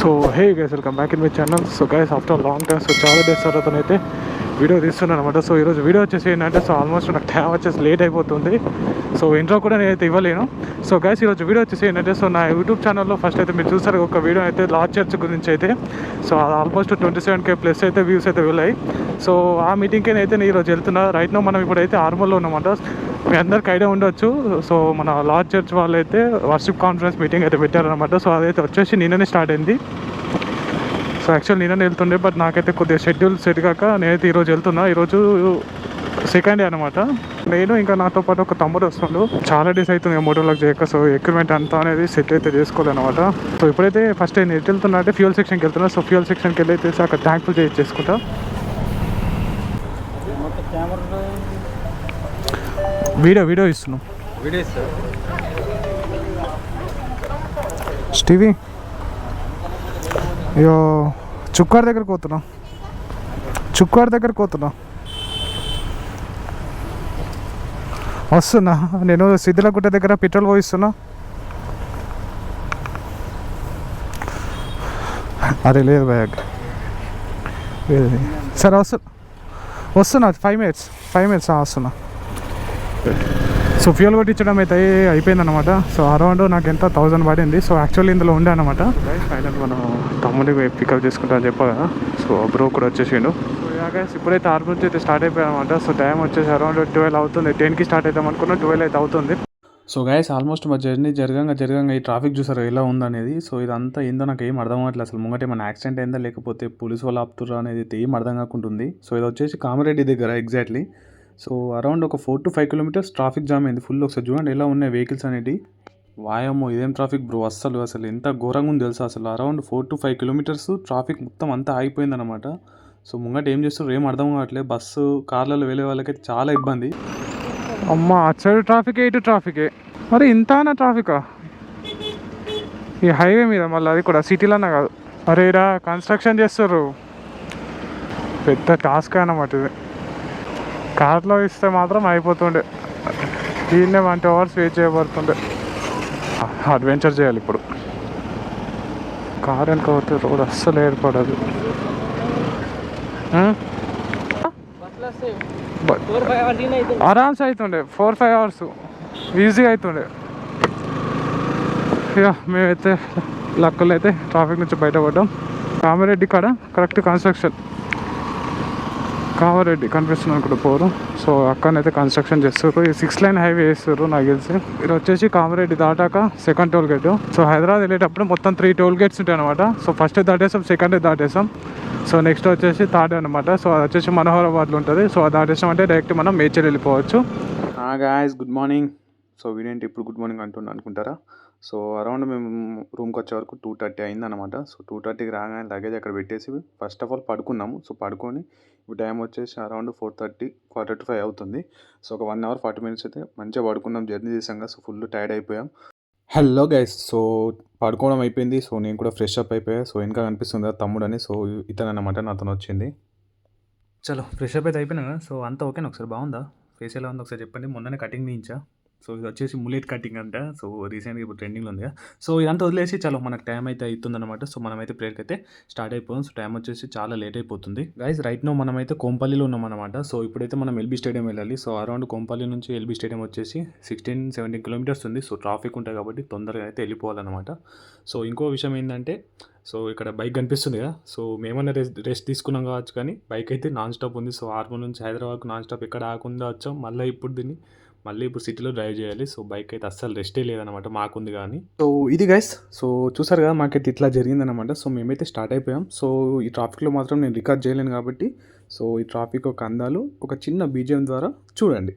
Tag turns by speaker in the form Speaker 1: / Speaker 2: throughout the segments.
Speaker 1: So hey guys, welcome back in my channel. So guys, after long time, so చాలా days తర్వాత అయితే video తీస్తున్నాను అనమాట. So ఈరోజు వీడియో వచ్చేసి ఏంటంటే, సో ఆల్మోస్ట్ నాకు టైం వచ్చేసి లేట్ అయిపోతుంది. సో ఇంట్రో కూడా నేనైతే ఇవ్వలేను. సో గైస్, ఈరోజు వీడియో వచ్చేసి ఏంటంటే, సో నా యూట్యూబ్ ఛానల్లో ఫస్ట్ అయితే మీరు చూసారు ఒక వీడియో అయితే లార్జ్ చర్చ్ గురించి అయితే. సో ఆల్మోస్ట్ 27K ప్లస్ అయితే వ్యూస్ అయితే వెళ్ళాయి. సో ఆ మీటింగ్కి అయితే నేను ఈరోజు వెళ్తున్నా. రైట్ నో మనం ఇప్పుడైతే ఆర్మూర్లో ఉన్నామంట. మీ అందరికి ఐడియా ఉండొచ్చు. సో మన లార్జ్ చర్చ్ వాళ్ళు అయితే వర్షిప్ కాన్ఫరెన్స్ మీటింగ్ అయితే పెట్టారనమాట. సో అదైతే వచ్చేసి నిన్ననే స్టార్ట్ అయింది. సో యాక్చువల్ నిన్ననే వెళ్తుండే, బట్ నాకైతే కొద్దిగా షెడ్యూల్ సెట్ కాక నేనైతే ఈరోజు వెళ్తున్నా. ఈరోజు సెకండ్ డే అనమాట. నేను ఇంకా నాతో పాటు ఒక తమ్ముడు వస్తుండు. చాలా డేస్ అవుతుంది మోటోలాగ్ చేయక. సో ఎక్విప్మెంట్ అంతా అనేది సెట్ అయితే చేసుకోవాలన్నమాట. సో ఇప్పుడైతే ఫస్ట్ నేను ఎటు వెళ్తున్నా అంటే ఫ్యూల్ సెక్షన్కి వెళ్తున్నా. సో ఫ్యూల్ సెక్షన్కి వెళ్ళి అయితే అక్కడ ట్యాంక్ ఫుల్ చేసుకుంటా. వీడియో ఇస్తున్నాం. స్టీవీ అయ్యో, చుక్కార్ దగ్గరకు పోతున్నా. వస్తున్నా. నేను సిద్ధిలగుట్ట దగ్గర పెట్రోల్ పోయిస్తున్నా. అరే లేదు బ్యాగ్. సరే వస్తున్నా. 5 minutes వస్తున్నా. సో ఫ్యూల్ కొట్టించడం అయితే అయిపోయిందనమాట. సో అరౌండ్ నాకు ఎంత 1000 పడింది. సో యాక్చువల్లీ ఇందులో ఉండే అనమాట. ఫైనల్ మనం తమ్ముడిని పికప్ చేసుకుంటా అని చెప్పా కదా. సో బ్రో కూడా వచ్చేసిండు. సో గైస్, ఇప్పుడైతే ఆర్మూర్ నుంచి అయితే స్టార్ట్ అయిపోయాయి అనమాట. సో టైం వచ్చేసి అరౌండ్ 12 అవుతుంది. 10కి స్టార్ట్ అవుతాం అనుకున్నా, 12 అయితే అవుతుంది. సో గైస్, ఆల్మోస్ట్ మా జర్నీ జరగంగా ఈ ట్రాఫిక్ చూసారు ఎలా ఉందనేది. సో ఇదంతా ఏందో నాకు ఏం అర్థం అవ్వట్లేదు. అసలు ముంగటే మన యాక్సిడెంట్ అయిందా లేకపోతే పోలీసు వాళ్ళు ఆపుతురా అనేది ఏం అర్థం కాకుంటుంది. సో ఇది వచ్చేసి కామారెడ్డి దగ్గర ఎగ్జాక్ట్లీ. సో అరౌండ్ ఒక 4 to 5 kilometers ట్రాఫిక్ జామ్ అయింది ఫుల్. ఒకసారి చూడండి ఎలా ఉన్నాయి వెహికల్స్ అనేవి. వాయమ్మో, ఇదేం ట్రాఫిక్ బ్రో, అసలు ఎంత ఘోరంగా ఉంది తెలుసా. అసలు అరౌండ్ 4 to 5 kilometers ట్రాఫిక్ మొత్తం అంతా ఆగిపోయింది అనమాట. సో ముంగట ఏం చేస్తారు ఏం అర్థం కావట్లేదు. బస్సు కార్లలో వెళ్ళే వాళ్ళకైతే చాలా ఇబ్బంది. అమ్మ, అటు సైడ్ ట్రాఫిక్, ఇటు ట్రాఫికే. మరి ఇంతనా ట్రాఫికా ఈ హైవే మీద? మళ్ళీ అది కూడా సిటీలోనే కాదు. అరే రా, కన్స్ట్రక్షన్ చేస్తారు. పెద్ద టాస్క్ అన్నమాట ఇది. కార్లో ఇస్తే మాత్రం అయిపోతుండే. దీన్నే 1 hours వెయిట్ చేయబడుతుండే. అడ్వెంచర్ చేయాలి ఇప్పుడు. కార్ వెనక పోతే రోడ్ అస్సలు ఏర్పడదు. ఆరామ్స్ అవుతుండే 4-5 hours ఈజీగా అవుతుండే. ఇక మేమైతే లక్కలు అయితే ట్రాఫిక్ నుంచి బయటపడ్డాం. కామారెడ్డి కాడ కరెక్ట్ కన్స్ట్రక్షన్. కామారెడ్డి కనిపిస్తుంది అనుకుంటా పోరు. సో అక్కడనైతే కన్స్ట్రక్షన్ చేస్తారు. ఈ 6 lane హైవే వేస్తారు నాకు తెలిసి. ఇది వచ్చేసి కామారెడ్డి దాటాక second toll gate. So Hyderabad వెళ్ళేటప్పుడు మొత్తం 3 toll gates ఉంటాయి అనమాట. సో ఫస్ట్ దాటేసాం, సెకండ్ దాటేసాం. సో నెక్స్ట్ వచ్చేసి థర్డ్ అనమాట. సో అది వచ్చేసి మనోహరాబాద్లో ఉంటుంది. సో అది దాటేసాం అంటే డైరెక్ట్ మనం మేడ్చల్ వెళ్ళిపోవచ్చు. Guys, good morning. సో వీడేంటి ఇప్పుడు గుడ్ మార్నింగ్ అనుకుంటారా. సో అరౌండ్ మేము రూమ్కి వచ్చే వరకు 2:30 అయిందనమాట. సో 2:30కి రాగానే లగేజ్ అక్కడ పెట్టేసి ఫస్ట్ ఆఫ్ ఆల్ పడుకున్నాము. సో పడుకొని ఇప్పుడు టైం వచ్చేసి అరౌండ్ 4:30, 4:45 అవుతుంది. సో ఒక 1 hour 40 minutes అయితే మంచిగా పడుకున్నాం. జర్నీ చేసాం కదా. సో ఫుల్ టైర్డ్ అయిపోయాం. హలో గైస్, సో పడుకోవడం అయిపోయింది. సో నేను కూడా ఫ్రెష్ అప్ అయిపోయా. సో ఇంకా కనిపిస్తుంది కదా తమ్ముడు అని. సో ఇతను అన్నమాట నాతో వచ్చింది. చలో ఫ్రెష్ అప్ అయితే అయిపోయినా కదా. సో అంతా ఓకేనా? ఒకసారి బాగుందా? ఫేస్ ఎలా ఉందో ఒకసారి చెప్పండి. మొన్ననే కటింగ్ తీయించా. సో ఇది వచ్చేసి ములేట్ కటింగ్ అంట. సో రీసెంట్గా ఇప్పుడు ట్రెండింగ్లో ఉంది. సో ఇదంతా వదిలేసి చలో మనకు టైం అయితే అవుతుందన్నమాట. సో మనమైతే ప్రేయర్కి అయితే స్టార్ట్ అయిపోయాం. సో టైం వచ్చేసి చాలా లేట్ అయిపోతుంది గైస్. రైట్ నో మనమైతే కోంపల్లిలో ఉన్నామన్నమాట. సో ఇప్పుడైతే మనం ఎల్బీ స్టేడియం వెళ్ళాలి. సో అరౌండ్ కోంపల్లి నుంచి ఎల్బీ స్టేడియం వచ్చేసి 16-17 kilometers ఉంది. సో ట్రాఫిక్ ఉంటాయి కాబట్టి తొందరగా అయితే వెళ్ళిపోవాలన్నమాట. సో ఇంకో విషయం ఏంటంటే, సో ఇక్కడ బైక్ కనిపిస్తుంది కదా. సో మేమన్నా రెస్ట్ తీసుకున్నాం కావచ్చు, కానీ బైక్ అయితే నాన్ స్టాప్ ఉంది. సో ఆర్మూర్ నుంచి హైదరాబాద్కు నాన్ స్టాప్ ఎక్కడ ఆకుండా వచ్చాం. మళ్ళీ ఇప్పుడు సిటీలో డ్రైవ్ చేయాలి. సో బైక్ అయితే అస్సలు రెస్టే లేదనమాట మాకుంది కానీ. సో ఇది గైస్, సో చూసారు కదా మాకైతే ఇట్లా జరిగిందనమాట. సో మేమైతే స్టార్ట్ అయిపోయాం. సో ఈ ట్రాఫిక్లో మాత్రం నేను రికార్డ్ చేయలేను కాబట్టి సో ఈ ట్రాఫిక్ ఒక అందాలు ఒక చిన్న బీజిఎం ద్వారా చూడండి.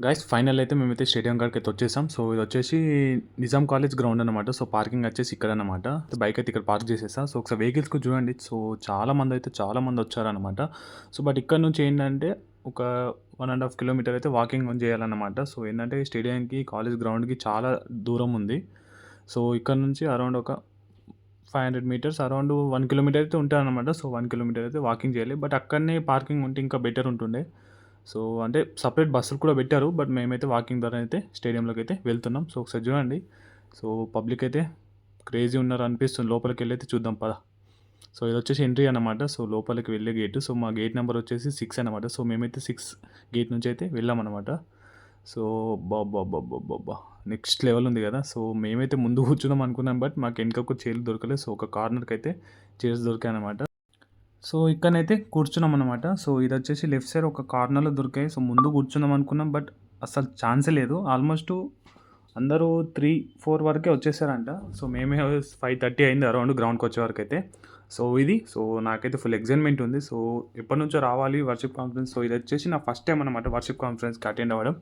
Speaker 1: గైస్ ఫైనల్ అయితే మేమైతే స్టేడియం కాడికి అయితే వచ్చేసాం. సో ఇది వచ్చేసి నిజాం కాలేజ్ గ్రౌండ్ అనమాట. సో పార్కింగ్ వచ్చేసి ఇక్కడ అనమాట. బైక్ అయితే ఇక్కడ పార్క్ చేసేసా. సో ఒకసారి వెహికల్స్కి చూడండి. సో చాలా మంది వచ్చారనమాట. సో బట్ ఇక్కడ నుంచి ఏంటంటే ఒక 1.5 కిలోమీటర్ అయితే వాకింగ్ చేయాలన్నమాట. సో ఏంటంటే స్టేడియంకి కాలేజ్ గ్రౌండ్కి చాలా దూరం ఉంది. సో ఇక్కడ నుంచి అరౌండ్ ఒక 500 మీటర్స్ అరౌండ్ 1 కిలోమీటర్ అయితే ఉంటారనమాట. సో 1 కిలోమీటర్ అయితే వాకింగ్ చేయాలి. బట్ అక్కడనే పార్కింగ్ ఉంటే ఇంకా బెటర్ ఉంటుండే. సో అంటే సపరేట్ బస్సులు కూడా పెట్టారు. బట్ మేమైతే వాకింగ్ ద్వారా అయితే స్టేడియంలోకి అయితే వెళ్తున్నాం. సో ఒకసారి చూడండి. సో పబ్లిక్ అయితే క్రేజీ ఉన్నారు అనిపిస్తుంది. లోపలికి వెళ్ళి అయితే చూద్దాం పద. సో ఇది వచ్చేసి ఎంట్రీ అనమాట. సో లోపలికి వెళ్ళే గేటు. సో మా గేట్ నెంబర్ వచ్చేసి 6 అనమాట. సో మేమైతే 6 గేట్ నుంచి అయితే వెళ్ళామన్నమాట. సో బాబా నెక్స్ట్ లెవెల్ ఉంది కదా. సో మేమైతే ముందు కూర్చుందాం అనుకున్నాం. బట్ మాకు వెనుకకు చైర్లు దొరకలేదు. సో ఒక కార్నర్కి అయితే చైర్స్ దొరికాయి అనమాట. సో ఇక్కడనైతే కూర్చున్నాం అనమాట. సో ఇది వచ్చేసి లెఫ్ట్ సైడ్ ఒక కార్నర్లో దొరికాయి. సో ముందు కూర్చుందాం అనుకున్నాం. బట్ అసలు ఛాన్సే లేదు. ఆల్మోస్ట్ అందరూ 3-4 వరకే వచ్చేసారంట. సో మేమే 5:30 అయింది అరౌండ్ గ్రౌండ్కి వచ్చే వరకు అయితే. సో నాకైతే ఫుల్ ఎగ్జైట్మెంట్ ఉంది. సో ఎప్పటి నుంచో రావాలి వర్షిప్ కాన్ఫరెన్స్. సో ఇది వచ్చేసి నా ఫస్ట్ టైం అనమాట వర్షిప్ కాన్ఫరెన్స్కి అటెండ్ అవ్వడం.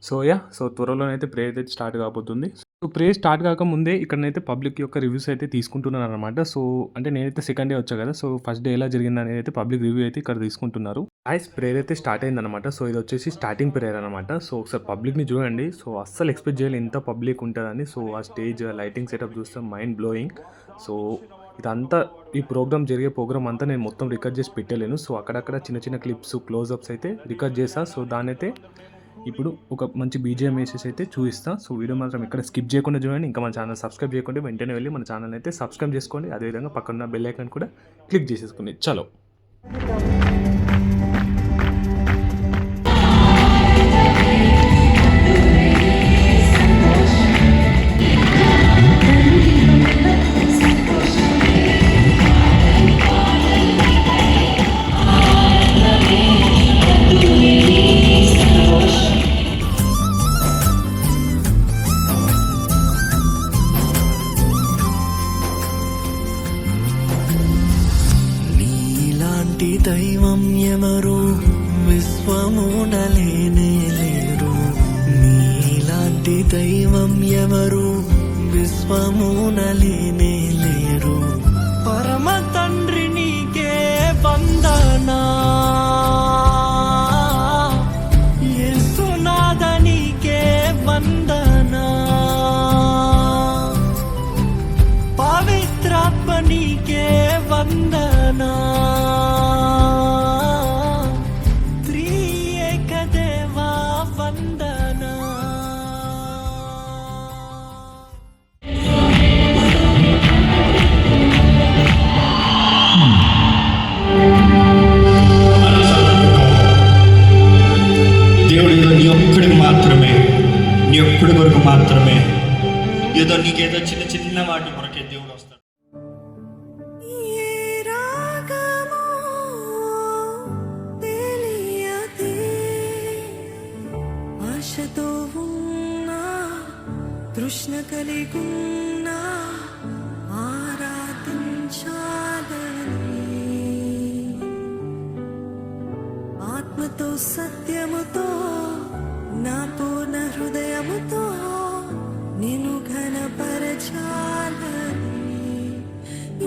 Speaker 1: సో త్వరలోనైతే ప్రేయర్ అయితే స్టార్ట్ కాబోతుంది. సో ప్రేయర్ స్టార్ట్ కాకముందే ఇక్కడనైతే పబ్లిక్ యొక్క రివ్యూస్ అయితే తీసుకుంటున్నారు అనమాట. సో అంటే నేనైతే సెకండ్ డే వచ్చా కదా. సో ఫస్ట్ డే ఎలా జరిగింది అనేది అయితే పబ్లిక్ రివ్యూ అయితే ఇక్కడ తీసుకుంటున్నారు. ప్రేయర్ అయితే స్టార్ట్ అయిందనమాట. సో ఇది వచ్చేసి స్టార్టింగ్ ప్రేయర్ అనమాట. సో ఒకసారి పబ్లిక్ని చూడండి. సో అస్సలు ఎక్స్పెక్ట్ చేయాలి ఎంత పబ్లిక్ ఉంటుందని. సో ఆ స్టేజ్ లైటింగ్ సెటప్ చూస్తే మైండ్ బ్లోయింగ్. సో ఇదంతా ఈ ప్రోగ్రామ్ అంతా నేను మొత్తం రికార్డ్ చేసి పెట్టలేను. సో అక్కడక్కడ చిన్న క్లిప్స్ క్లోజ్అప్స్ అయితే రికార్డ్ చేసా. సో దాని అయితే ఇప్పుడు ఒక మంచి బీజిఎం వేసేసి అయితే చూపిస్తా. సో వీడియో మాత్రం ఇక్కడ స్కిప్ చేయకుండా చూడండి. ఇంకా మన ఛానల్ సబ్స్క్రైబ్ చేయకుండా వెంటనే వెళ్ళి మన ఛానల్ అయితే సబ్స్క్రైబ్ చేసుకోండి. అదేవిధంగా పక్కన బెల్ ఐకాన్ కూడా క్లిక్ చేసేసుకోండి. చలో
Speaker 2: దైవం ఎవరు విశ్వమునలేనే లేరు. నీలాంటి దైవం ఎవరు విశ్వమునలేనే లేరు. పరమ తండ్రి నీకే వందనా, యేసునాథ నీకే వందనా, పవిత్రాత్మ నీకే వందనా. ఎప్పుడు వరకు మాత్రమే నీకేదో చిన్న వాటి కొరకే దేవుడు వస్తాడు. ఆశతో ఉన్నా తృష్ణ కలిగున్నా ఆరాధించాలని ఆత్మతో సత్యముతో నా పూర్ణ హృదయముతో నిన్ను ఘనపరచాలని.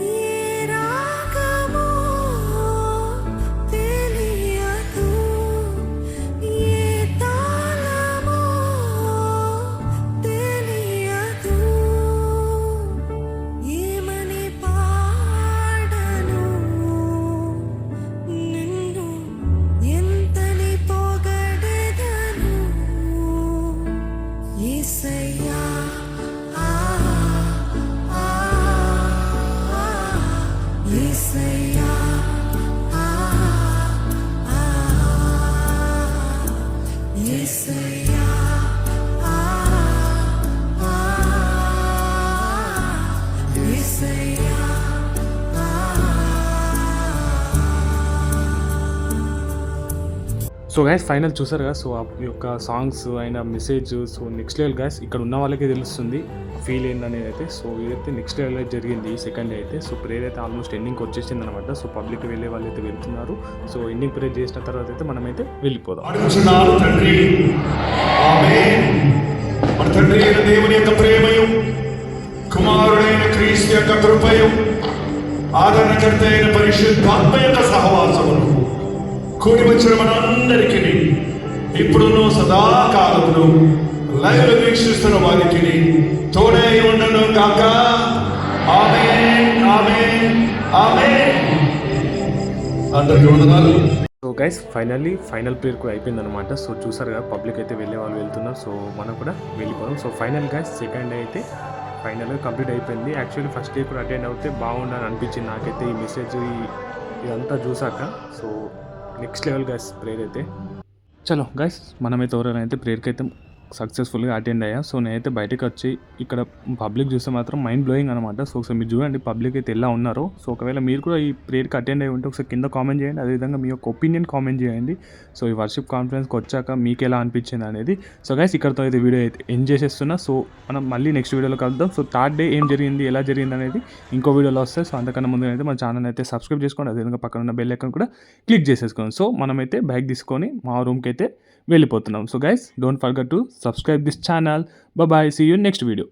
Speaker 2: ఈ రాగము తెలియదు, ఏ తాళము తెలియదు, ఏమని పాడను నిన్ను ఎంతని పొగడెదను యేసయ్యా.
Speaker 1: సో గైస్ ఫైనల్ చూసారు కదా. సో ఆ యొక్క సాంగ్స్ అయిన message so next level guys. ఇక్కడ ఉన్న వాళ్ళకే తెలుస్తుంది ఫీల్ ఏందనేది అయితే. సో ఇదైతే నెక్స్ట్ లెవెల్ అయితే జరిగింది ఈ సెకండ్ అయితే. సో ప్రేయర్ అయితే ఆల్మోస్ట్ ఎండింగ్కి వచ్చేసింది అనమాట. సో పబ్లిక్ వెళ్ళే వాళ్ళు అయితే వెళ్తున్నారు. సో ఎండింగ్ ప్రేయర్ చేసిన తర్వాత అయితే మనమైతే వెళ్ళిపోదాం.
Speaker 2: అడుగుచున్నాను తండ్రి, ఆమేన్. మన తండ్రి అయిన దేవుని యొక్క ప్రేమయు, కుమారుడైన క్రీస్తు యొక్క కృపయు, ఆదరణకర్త అయిన పరిశుద్ధాత్మ యొక్క సహవాసమును కూడి వచ్చిన మనందరికీ ఇప్పుడును సదాకాలమును లైవ్ వీక్షిస్తున్న వారికి తోడై ఉండను గాక. ఆమేన్, ఆమేన్, ఆమేన్. అందరికీ వందనాలు.
Speaker 1: సో గైస్ ఫైనల్ ప్రేయర్ కూడా అయిపోయింది అనమాట. సో చూసారు కదా పబ్లిక్ అయితే వెళ్ళే వాళ్ళు వెళ్తున్నారు. సో మనం కూడా వెళ్ళిపోదాం. So final guys second day అయితే ఫైనల్గా కంప్లీట్ అయిపోయింది. యాక్చువల్లీ ఫస్ట్ డే కూడా అటెండ్ అవుతే బాగుండని అనిపించింది నాకైతే ఈ మెసేజ్ ఇదంతా చూసాక. So next level guys prayer అయితే. చలో గైస్ మనమైతే ఎవరైనా ప్రేయర్కి అయితే సక్సెస్ఫుల్గా అటెండ్ అయ్యా. సో నేనైతే బయటకు వచ్చి ఇక్కడ పబ్లిక్ చూస్తే మాత్రం మైండ్ బ్లోయింగ్ అనమాట. సో ఒకసారి మీరు చూడండి పబ్లిక్ అయితే ఎలా ఉన్నారో. సో ఒకవేళ మీరు కూడా ఈ ప్రేయర్కి అటెండ్ అయ్యి ఉంటే ఒకసారి కింద కామెంట్ చేయండి. అదేవిధంగా మీ యొక్క ఒపీనియన్ కామెంట్ చేయండి. సో ఈ వర్షిప్ కాన్ఫరెన్స్కి వచ్చాక మీకు ఎలా అనిపించింది అనేది. సో గైస్ ఇక్కడతో అయితే వీడియో అయితే ఎండ్ చేసేస్తున్నా. సో మనం మళ్ళీ నెక్స్ట్ వీడియోలో కలుద్దాం. సో థర్డ్ డే ఏం జరిగింది, ఎలా జరిగింది అనేది ఇంకో వీడియోలో వస్తాయి. సో అంతకన్నా ముందు అయితే మన ఛానల్ అయితే సబ్స్క్రైబ్ చేసుకోండి. అదేవిధంగా పక్కన ఉన్న బెల్ ఐకాన్ కూడా క్లిక్ చేసేసుకోండి. సో మనమైతే బ్యాగ్ తీసుకొని మా రూమ్కి అయితే వెళ్ళిపోతున్నాం. So guys don't forget to subscribe this channel. Bye bye, see you in next video.